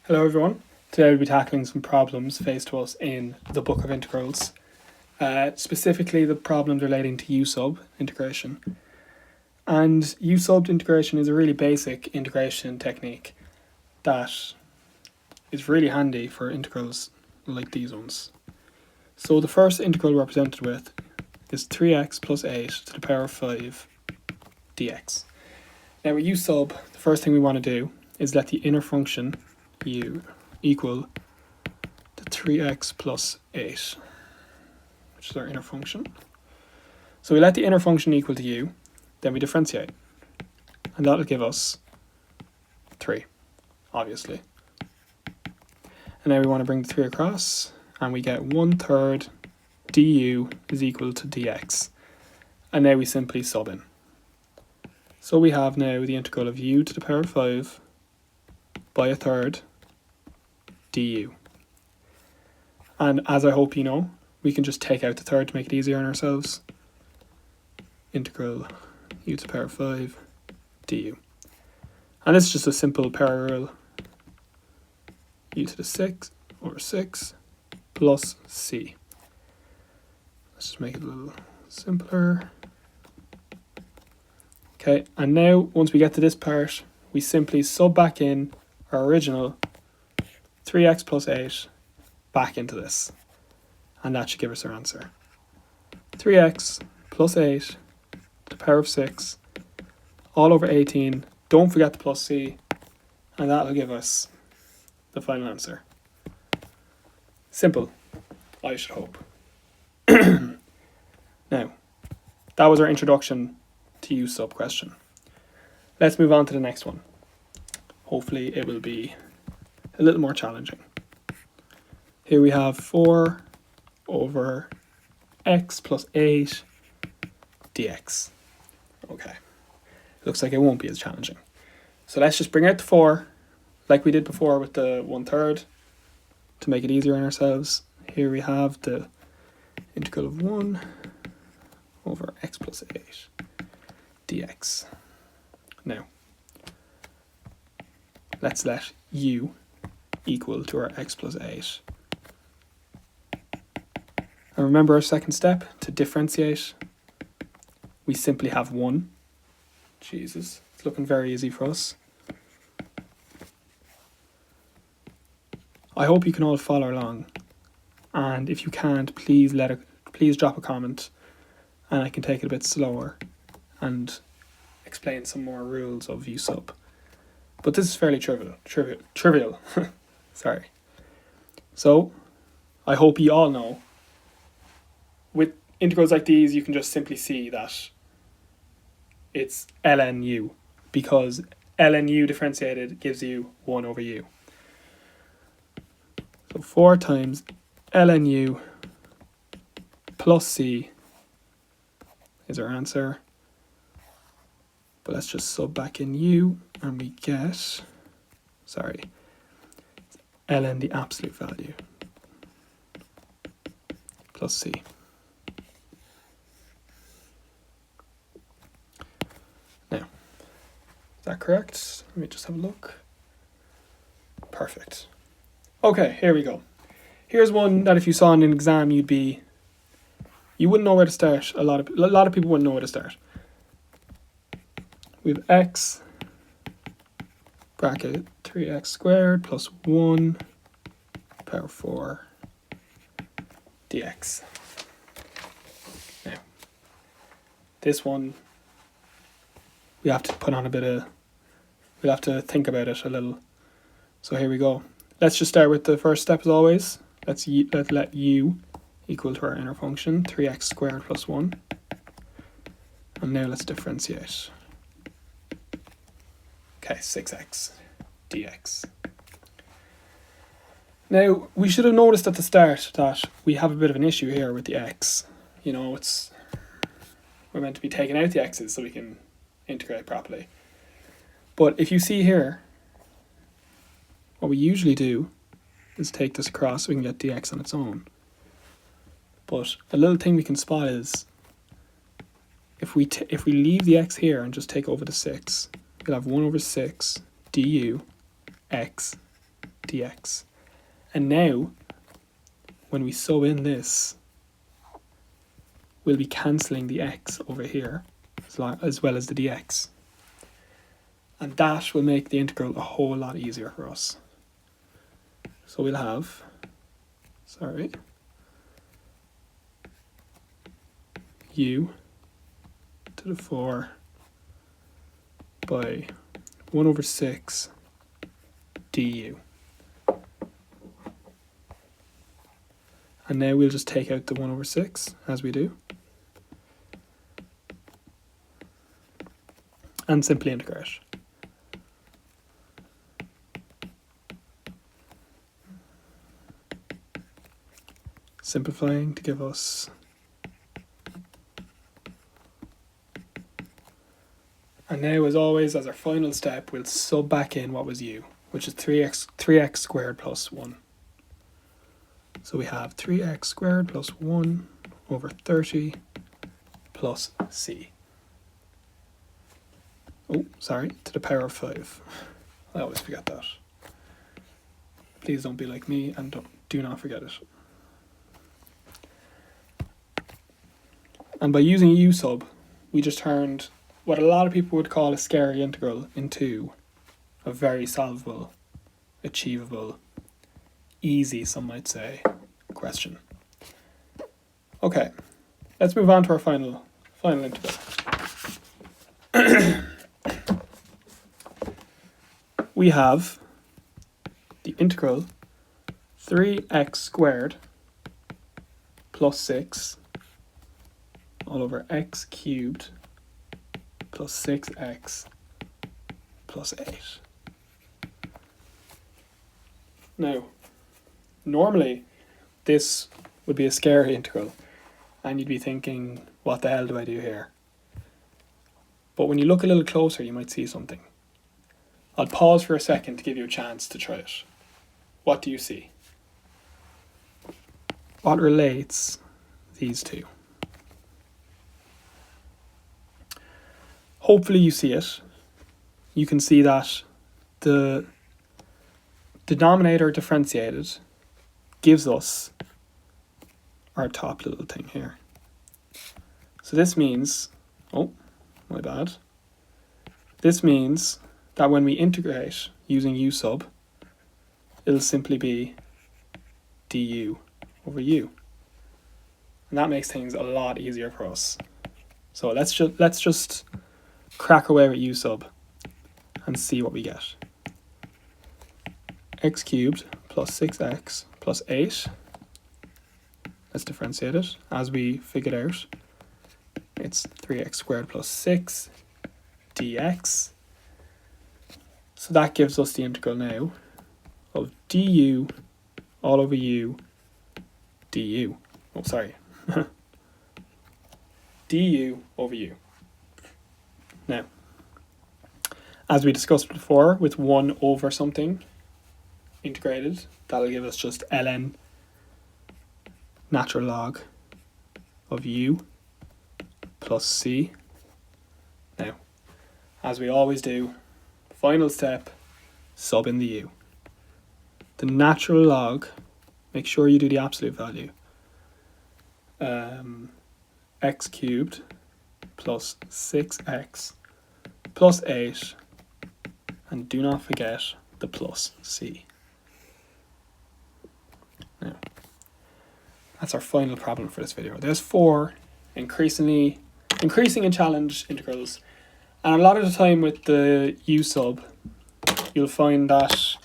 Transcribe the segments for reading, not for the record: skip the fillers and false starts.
Hello everyone. Today we'll be tackling some problems faced to us in the Book of Integrals, specifically the problems relating to u-sub integration. And u-sub integration is a really basic integration technique that is really handy for integrals like these ones. So the first integral we're presented with is 3x plus 8 to the power of 5 dx. Now with u-sub, the first thing we want to do is let the inner function u equal to 3x plus 8, which is our inner function. So we let the inner function equal to u, then we differentiate, and that'll give us 3, obviously. And now we want to bring the 3 across, and we get 1/3 du is equal to dx. And now we simply sub in. So we have now the integral of u to the power of 5 by 1/3 du. And as I hope you know, we can just take out the third to make it easier on ourselves. Integral u to the power of 5 du. And this is just a simple power rule. U to the 6 over 6 plus c. Let's just make it a little simpler. Okay, and now once we get to this part, we simply sub back in our original 3x plus 8 back into this. And that should give us our answer. 3x plus 8 to the power of 6 all over 18. Don't forget the plus c. And that'll give us the final answer. Simple, I should hope. Now, that was our introduction to u-sub question. Let's move on to the next one. Hopefully it will be a little more challenging. Here we have 4 over x plus 8 dx. Okay, looks like it won't be as challenging. So let's just bring out the 4 like we did before with the 1/3 to make it easier on ourselves. Here we have the integral of 1 over x plus 8 dx. Now, let's let u equal to our x plus 8. And remember our second step, to differentiate, we simply have 1. Jesus, it's looking very easy for us. I hope you can all follow along, and if you can't, please drop a comment, and I can take it a bit slower and explain some more rules of u-sub. But this is fairly trivial. Sorry. So, I hope you all know, with integrals like these, you can just simply see that it's ln u, because ln u differentiated gives you 1 over u. So 4 times ln u plus c is our answer. But let's just sub back in u, and we get, ln the absolute value plus c. Now, is that correct? Let me just have a look. Perfect. Okay, here we go. Here's one that if you saw in an exam, you wouldn't know where to start. A lot of people wouldn't know where to start. We have x bracket 3x squared plus 1 power 4 dx. Now, this one, we have to put on we'll have to think about it a little. So here we go. Let's just start with the first step as always. Let's let u equal to our inner function, 3x squared plus 1. And now let's differentiate. Okay, 6x dx. Now, we should have noticed at the start that we have a bit of an issue here with the x. You know, we're meant to be taking out the x's so we can integrate properly. But if you see here, what we usually do is take this across so we can get dx on its own. But a little thing we can spot is if we leave the x here and just take over the 6, we'll have 1 over 6 du x dx. And now, when we sub in this, we'll be cancelling the x over here, as well as the dx. And that will make the integral a whole lot easier for us. So we'll have, u to the 4 by 1 over 6 du. And now we'll just take out the 1 over 6, as we do, and simply integrate. Simplifying to give us and now, as always, as our final step, we'll sub back in what was u, which is 3x squared plus 1. So we have 3x squared plus 1 over 30 plus c. Oh, sorry, to the power of 5. I always forget that. Please don't be like me and do not forget it. And by using u sub, we just turned what a lot of people would call a scary integral into a very solvable, achievable, easy, some might say, question. Okay, let's move on to our final integral. We have the integral 3x squared plus 6 all over x cubed plus 6x plus 8. Now, normally this would be a scary integral and you'd be thinking, what the hell do I do here? But when you look a little closer, you might see something. I'll pause for a second to give you a chance to try it. What do you see? What relates these two? Hopefully you see it. You can see that the denominator differentiated gives us our top little thing here. So this means, oh, my bad. This means that when we integrate using u sub, it'll simply be du over u. And that makes things a lot easier for us. So let's just crack away with u sub and see what we get. X cubed plus 6x plus 8. Let's differentiate it. As we figured out, it's 3x squared plus 6 dx. So that gives us the integral now of du all over u du. Oh, sorry. du over u. Now, as we discussed before, with 1 over something integrated, that'll give us just ln natural log of u plus c. Now, as we always do, final step, sub in the u. The natural log, make sure you do the absolute value. X cubed plus 6x plus 8, and do not forget the plus c. Now, that's our final problem for this video. There's 4 increasing and challenge integrals, and a lot of the time with the u sub, you'll find that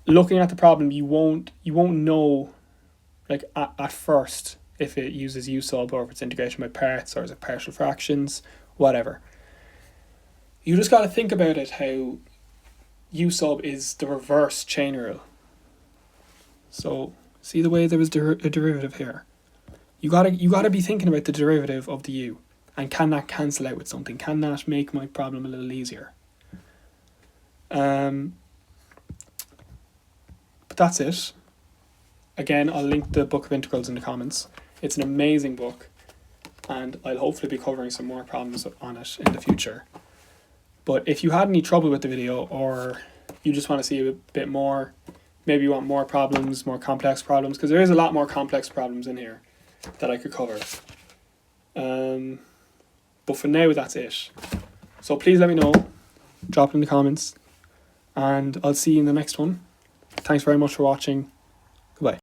looking at the problem, you won't know, like at first, if it uses u sub or if it's integration by parts or is it partial fractions, whatever. You just got to think about it how u sub is the reverse chain rule. So see the way there was a derivative here. You gotta be thinking about the derivative of the u, and can that cancel out with something? Can that make my problem a little easier? But that's it. Again, I'll link the Book of Integrals in the comments. It's an amazing book, and I'll hopefully be covering some more problems on it in the future. But if you had any trouble with the video, or you just want to see a bit more, maybe you want more problems, more complex problems, because there is a lot more complex problems in here that I could cover. But for now, that's it. So please let me know, drop it in the comments, and I'll see you in the next one. Thanks very much for watching.